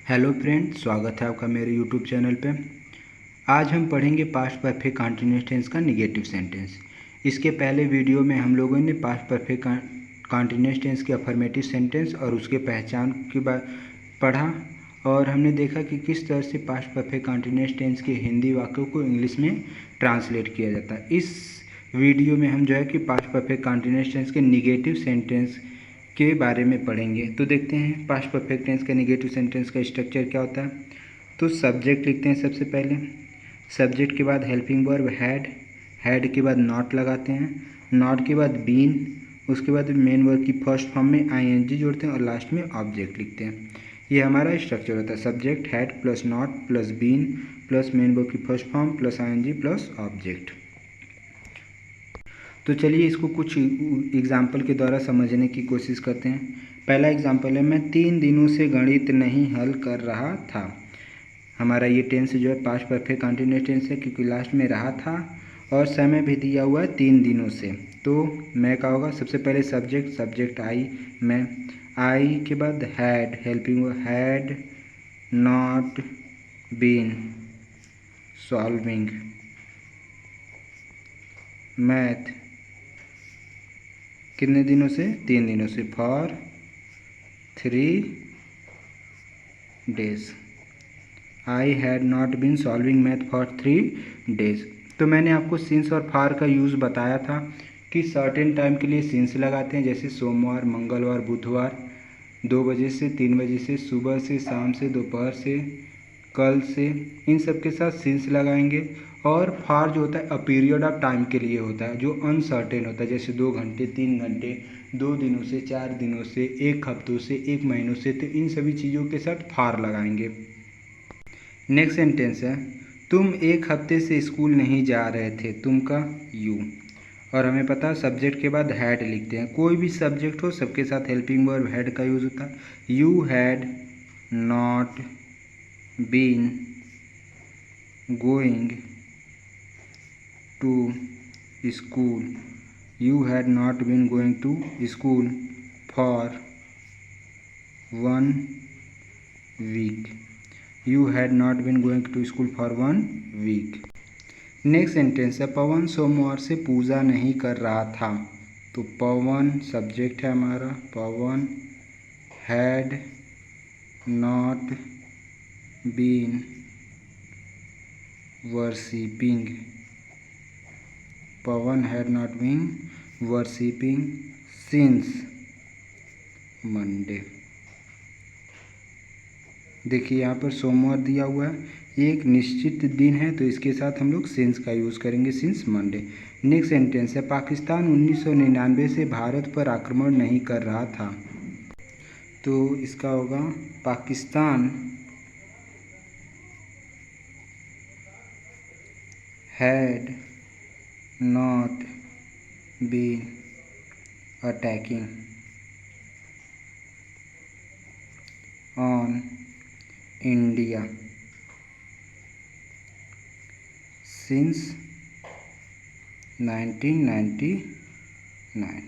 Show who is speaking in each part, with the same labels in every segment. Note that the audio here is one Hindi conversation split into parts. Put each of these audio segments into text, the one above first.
Speaker 1: हेलो फ्रेंड, स्वागत है आपका मेरे यूट्यूब चैनल पे। आज हम पढ़ेंगे पास्ट परफेक्ट कंटीन्यूअस टेंस का नेगेटिव सेंटेंस। इसके पहले वीडियो में हम लोगों ने पास्ट परफेक्ट कंटीन्यूअस टेंस के अफर्मेटिव सेंटेंस और उसके पहचान की बात पढ़ा और हमने देखा कि किस तरह से पास्ट परफेक्ट कंटीन्यूअस टेंस के हिंदी वाक्यों को इंग्लिश में ट्रांसलेट किया जाता है। इस वीडियो में हम जो है कि पास्ट परफेक्ट कंटीन्यूअस टेंस के नेगेटिव सेंटेंस के बारे में पढ़ेंगे। तो देखते हैं पास्ट परफेक्ट टेंस का नेगेटिव सेंटेंस का स्ट्रक्चर क्या होता है। तो सब्जेक्ट लिखते हैं सबसे पहले। सब्जेक्ट के बाद हेल्पिंग वर्ब हैड, हैड के बाद नॉट लगाते हैं, नॉट के बाद बीन, उसके बाद मेन वर्ब की फर्स्ट फॉर्म में आईएनजी जोड़ते हैं और लास्ट में ऑब्जेक्ट लिखते हैं। ये हमारा स्ट्रक्चर होता है, subject had plus not plus been plus main verb की first form plus ING plus object. तो चलिए इसको कुछ एग्जाम्पल के द्वारा समझने की कोशिश करते हैं। पहला एग्जाम्पल है, मैं 3 दिनों से गणित नहीं हल कर रहा था। हमारा ये टेंस जो है पास्ट परफेक्ट कंटिन्यूअस टेंस है क्योंकि लास्ट में रहा था और समय भी दिया हुआ है 3 दिनों से। तो मैं क्या होगा, सबसे पहले सब्जेक्ट, सब्जेक्ट आई, मैं, आई के बाद had, helping verb had not been solving, math कितने दिनों से, 3 दिनों से, for 3 days। I had not been solving math for 3 days। तो मैंने आपको सिंस और फार का यूज़ बताया था कि सर्टेन टाइम के लिए सिंस लगाते हैं, जैसे सोमवार, मंगलवार, बुधवार, 2 बजे से 3 बजे से, सुबह से, शाम से, दोपहर से, कल से, इन सब के साथ सिंस लगाएंगे। और फार जो होता है अ पीरियड ऑफ टाइम के लिए होता है जो अनसर्टेन होता है, जैसे 2 घंटे, 3 घंटे, 2 दिनों से, 4 दिनों से, 1 हफ्तों से, 1 महीनों से। तो इन सभी चीज़ों के साथ फार लगाएंगे। नेक्स्ट सेंटेंस है, तुम 1 हफ्ते से स्कूल नहीं जा रहे थे। तुम का यू, और हमें पता है सब्जेक्ट के बाद हैड लिखते हैं। कोई भी सब्जेक्ट हो सबके साथ हेल्पिंग वर्ब हैड का यूज़ होता है। You had not been going to school, you had not been going to school for 1 week, you had not been going to school for 1 week। Next sentence है, पवन सोमवार से पूजा नहीं कर रहा था। तो पवन सब्जेक्ट है हमारा, Pawan had not been worshipping, Pawan had not been worshipping since Monday. देखिए यहाँ पर सोमवार दिया हुआ है, एक निश्चित दिन है तो इसके साथ हम लोग सिंस का यूज़ करेंगे, सिंस मंडे। नेक्स्ट सेंटेंस है, पाकिस्तान 1999 से भारत पर आक्रमण नहीं कर रहा था। तो इसका होगा, Pakistan had not been attacking on India since 1999।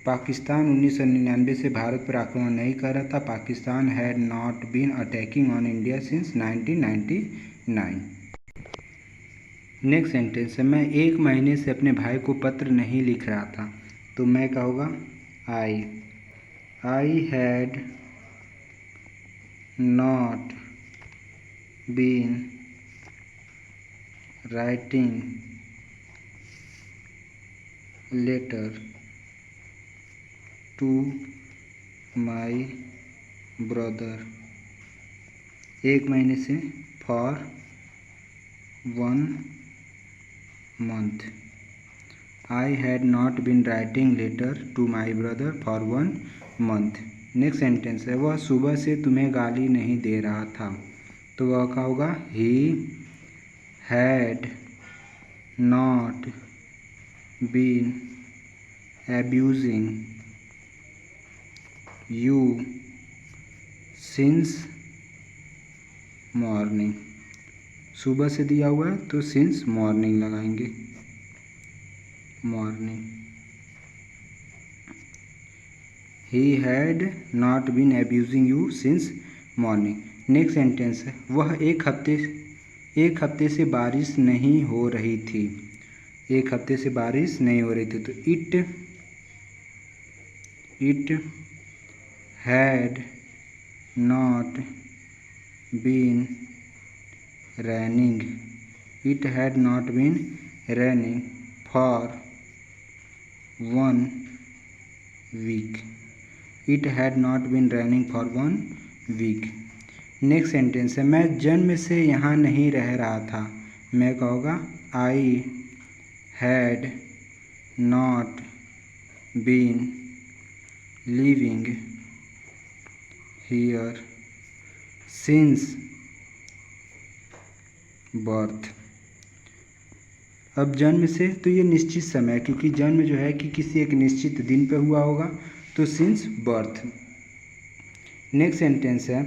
Speaker 1: Pakistan 1999 से भारत पर आक्रमण नहीं कर रहा था। Pakistan had not been attacking on India since 1999। Next sentence है, मैं 1 महीने से अपने भाई को पत्र नहीं लिख रहा था। तो मैं क्या होगा, I had not been writing letter to my brother. 1 महीने से, for 1 month। I had not been writing letter to my brother for 1 month। Next sentence है, वह सुबह से तुम्हें गाली नहीं दे रहा था। तो वह क्या होगा, he had not been abusing you since morning। सुबह से दिया हुआ है तो सिंस मॉर्निंग लगाएंगे, morning. He had not been abusing you since morning. Next sentence है वह एक हफ्ते से बारिश नहीं हो रही थी। एक हफ्ते से बारिश नहीं हो रही थी, तो it had not been raining. It had not been raining for 1 week. It had not been raining for 1 week. Next sentence है मैं जन्म से यहाँ नहीं रह रहा था। मैं क्या होगा, I had not been living here since birth. अब जन्म से तो ये निश्चित समय, क्योंकि जन्म जो है कि किसी एक निश्चित दिन पे हुआ होगा, तो सिंस बर्थ। नेक्स्ट सेंटेंस है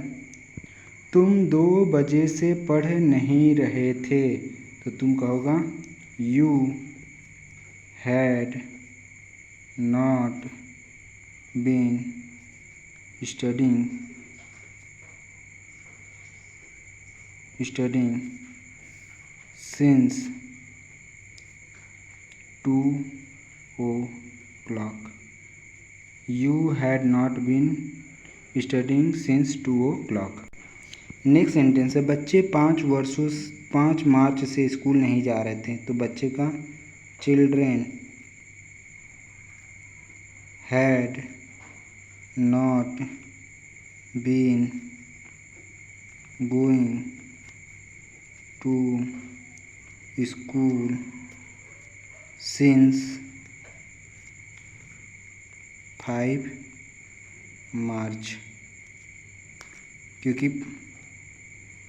Speaker 1: तुम 2 बजे से पढ़ नहीं रहे थे, तो तुम कहोगा you had not been studying since 2 o'clock। You had not been studying since 2 o'clock। Next sentence है बच्चे 5 मार्च से स्कूल नहीं जा रहे थे, तो बच्चे का children had not been going to school since 5 March. क्योंकि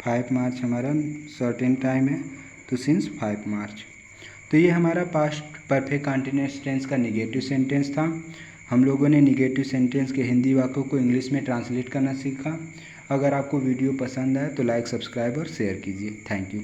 Speaker 1: 5 मार्च हमारा सर्टेन टाइम है, तो सिंस 5 मार्च। तो ये हमारा पास्ट परफेक्ट कंटीन्यूअस टेंस का निगेटिव सेंटेंस था। हम लोगों ने निगेटिव सेंटेंस के हिंदी वाक्यों को इंग्लिश में ट्रांसलेट करना सीखा। अगर आपको वीडियो पसंद आए तो लाइक, सब्सक्राइब और शेयर कीजिए। Thank you.